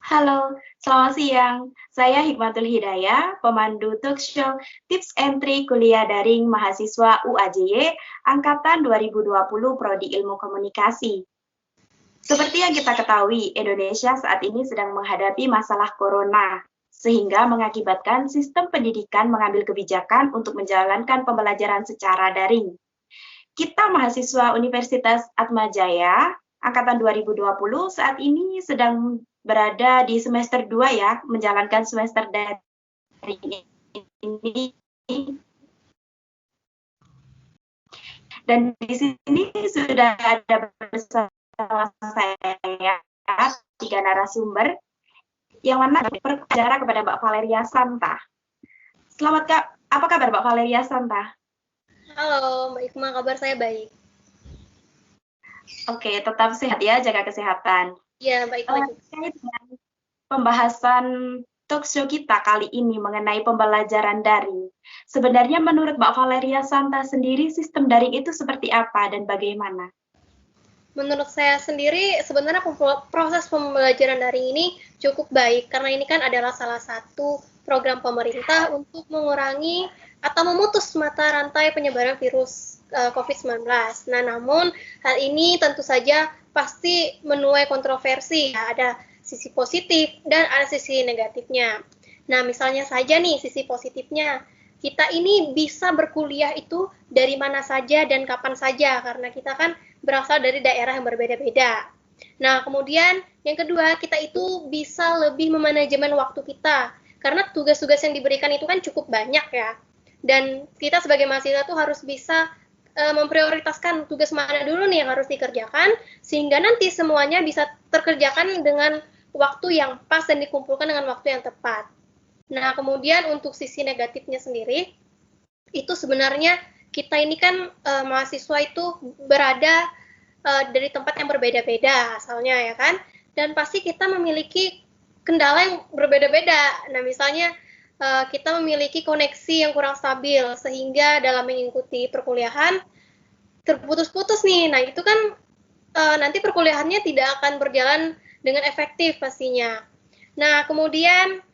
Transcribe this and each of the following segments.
Halo, selamat siang. Saya Hikmatul Hidayah, pemandu talkshow Tips and Trik Kuliah Daring Mahasiswa UAJY Angkatan 2020 Prodi Ilmu Komunikasi. Seperti yang kita ketahui, Indonesia saat ini sedang menghadapi masalah corona, sehingga mengakibatkan sistem pendidikan mengambil kebijakan untuk menjalankan pembelajaran secara daring. Kita mahasiswa Universitas Atmajaya Angkatan 2020 saat ini sedang berada di semester 2 ya, menjalankan semester daring ini. Dan di sini sudah ada bersama saya 3 narasumber, yang mana berbicara kepada Mbak Valeria Santa. Selamat Kak, apa kabar Mbak Valeria Santa? Halo Mbak Ikma, kabar saya baik. Oke, tetap sehat ya, jaga kesehatan. Iya, Mbak Ikma juga. Terkait dengan pembahasan talkshow kita kali ini mengenai pembelajaran daring. Sebenarnya menurut Mbak Valeria Santa sendiri, sistem daring itu seperti apa dan bagaimana? Menurut saya sendiri, sebenarnya proses pembelajaran daring ini cukup baik, karena ini kan adalah salah satu program pemerintah untuk mengurangi atau memutus mata rantai penyebaran virus COVID-19. Nah, namun hal ini tentu saja pasti menuai kontroversi, ya, ada sisi positif dan ada sisi negatifnya. Nah, misalnya saja nih sisi positifnya, kita ini bisa berkuliah itu dari mana saja dan kapan saja, karena kita kan berasal dari daerah yang berbeda-beda. Nah, kemudian yang kedua, kita itu bisa lebih memanajemen waktu kita, karena tugas-tugas yang diberikan itu kan cukup banyak ya. Dan kita sebagai mahasiswa tuh harus bisa memprioritaskan tugas mana dulu nih yang harus dikerjakan, sehingga nanti semuanya bisa terkerjakan dengan waktu yang pas dan dikumpulkan dengan waktu yang tepat. Nah, kemudian untuk sisi negatifnya sendiri, itu sebenarnya kita ini kan mahasiswa itu berada dari tempat yang berbeda-beda asalnya ya kan, dan pasti kita memiliki kendala yang berbeda-beda. Nah, misalnya kita memiliki koneksi yang kurang stabil sehingga dalam mengikuti perkuliahan terputus-putus nih. Nah, itu kan nanti perkuliahannya tidak akan berjalan dengan efektif pastinya. Nah, kemudian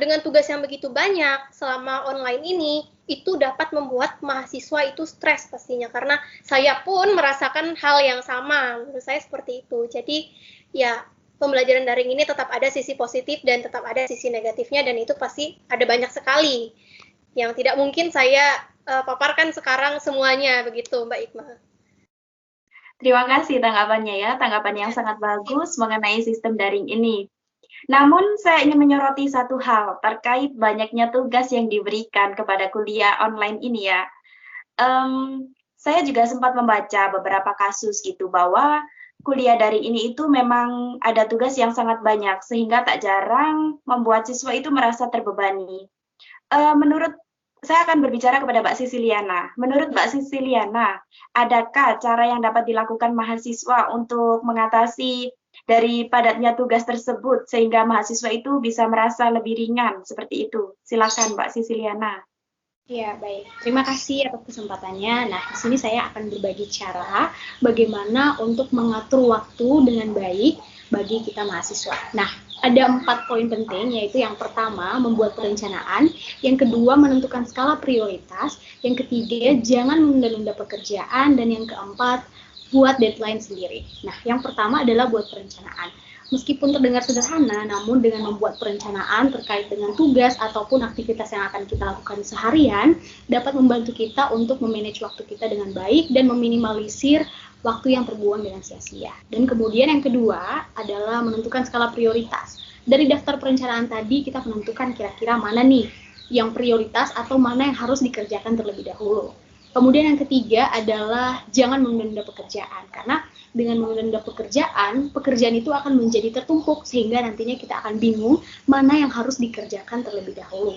dengan tugas yang begitu banyak selama online ini, itu dapat membuat mahasiswa itu stres pastinya, karena saya pun merasakan hal yang sama, menurut saya seperti itu. Jadi ya, pembelajaran daring ini tetap ada sisi positif dan tetap ada sisi negatifnya, dan itu pasti ada banyak sekali yang tidak mungkin saya paparkan sekarang semuanya, begitu Mbak Ikma. Terima kasih tanggapannya ya, tanggapan yang sangat bagus mengenai sistem daring ini. Namun saya ingin menyoroti satu hal terkait banyaknya tugas yang diberikan kepada kuliah online ini ya. Saya juga sempat membaca beberapa kasus gitu bahwa kuliah daring ini itu memang ada tugas yang sangat banyak sehingga tak jarang membuat siswa itu merasa terbebani. Menurut saya akan berbicara kepada Mbak Sisiliana. Menurut Mbak Sisiliana, adakah cara yang dapat dilakukan mahasiswa untuk mengatasi dari padatnya tugas tersebut sehingga mahasiswa itu bisa merasa lebih ringan seperti itu? Silakan Mbak Sisiliana. Ya, baik. Terima kasih atas kesempatannya. Nah, di sini saya akan berbagi cara bagaimana untuk mengatur waktu dengan baik bagi kita mahasiswa. Nah, ada 4 poin penting, yaitu yang pertama, membuat perencanaan, yang kedua, menentukan skala prioritas, yang ketiga, jangan menunda-nunda pekerjaan, dan yang keempat, buat deadline sendiri. Nah, yang pertama adalah buat perencanaan. Meskipun terdengar sederhana, namun dengan membuat perencanaan terkait dengan tugas ataupun aktivitas yang akan kita lakukan seharian, dapat membantu kita untuk memanage waktu kita dengan baik dan meminimalisir waktu yang terbuang dengan sia-sia. Dan kemudian yang kedua adalah menentukan skala prioritas. Dari daftar perencanaan tadi, kita menentukan kira-kira mana nih yang prioritas atau mana yang harus dikerjakan terlebih dahulu. Kemudian yang ketiga adalah jangan menunda pekerjaan, karena dengan menunda pekerjaan itu akan menjadi tertumpuk sehingga nantinya kita akan bingung mana yang harus dikerjakan terlebih dahulu.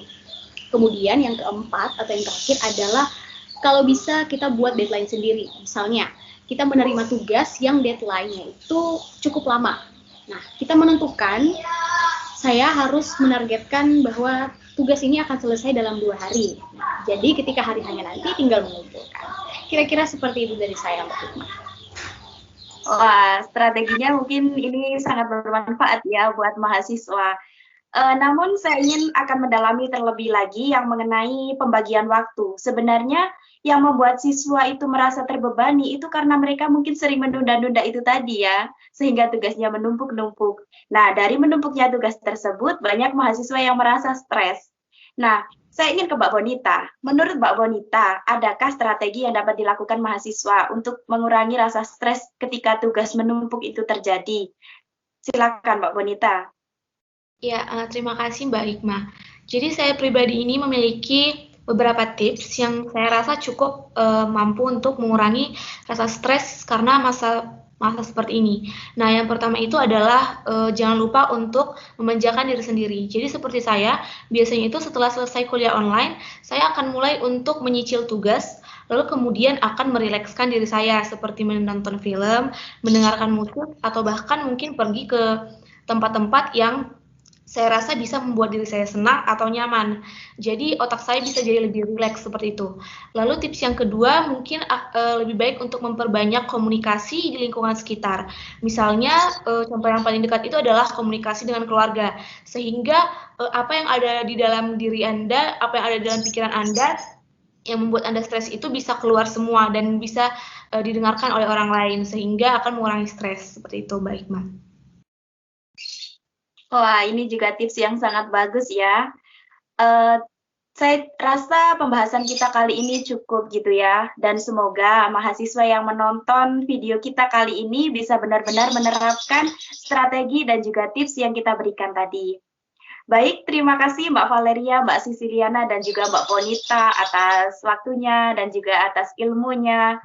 Kemudian yang keempat atau yang terakhir adalah kalau bisa kita buat deadline sendiri. Misalnya kita menerima tugas yang deadline-nya itu cukup lama. Nah, kita menentukan saya harus menargetkan bahwa tugas ini akan selesai dalam 2 hari. Nah, jadi ketika hari hanya nanti tinggal mengumpulkan. Kira-kira seperti itu dari saya, Mbak Hikmah. Wah, strateginya mungkin ini sangat bermanfaat ya buat mahasiswa. Namun saya ingin akan mendalami terlebih lagi yang mengenai pembagian waktu. Sebenarnya yang membuat siswa itu merasa terbebani itu karena mereka mungkin sering menunda-nunda itu tadi ya, sehingga tugasnya menumpuk-numpuk. Nah, dari menumpuknya tugas tersebut, banyak mahasiswa yang merasa stres. Nah, saya ingin ke Mbak Bonita. Menurut Mbak Bonita, adakah strategi yang dapat dilakukan mahasiswa untuk mengurangi rasa stres ketika tugas menumpuk itu terjadi? Silakan Mbak Bonita. Ya, terima kasih Mbak Hikmah. Jadi saya pribadi ini memiliki beberapa tips yang saya rasa cukup mampu untuk mengurangi rasa stres karena masa seperti ini. Nah, yang pertama itu adalah jangan lupa untuk memanjakan diri sendiri. Jadi seperti saya, biasanya itu setelah selesai kuliah online, saya akan mulai untuk menyicil tugas, lalu kemudian akan merilekskan diri saya seperti menonton film, mendengarkan musik, atau bahkan mungkin pergi ke tempat-tempat yang saya rasa bisa membuat diri saya senang atau nyaman. Jadi otak saya bisa jadi lebih rileks seperti itu. Lalu tips yang kedua mungkin lebih baik untuk memperbanyak komunikasi di lingkungan sekitar. Misalnya contoh yang paling dekat itu adalah komunikasi dengan keluarga. Sehingga apa yang ada di dalam diri Anda, apa yang ada di dalam pikiran Anda yang membuat Anda stres itu bisa keluar semua dan bisa didengarkan oleh orang lain sehingga akan mengurangi stres seperti itu, Mbak Hikmah. Wah, ini juga tips yang sangat bagus ya. Saya rasa pembahasan kita kali ini cukup gitu ya, dan semoga mahasiswa yang menonton video kita kali ini bisa benar-benar menerapkan strategi dan juga tips yang kita berikan tadi. Baik, terima kasih Mbak Valeria, Mbak Sisiliana, dan juga Mbak Bonita atas waktunya dan juga atas ilmunya.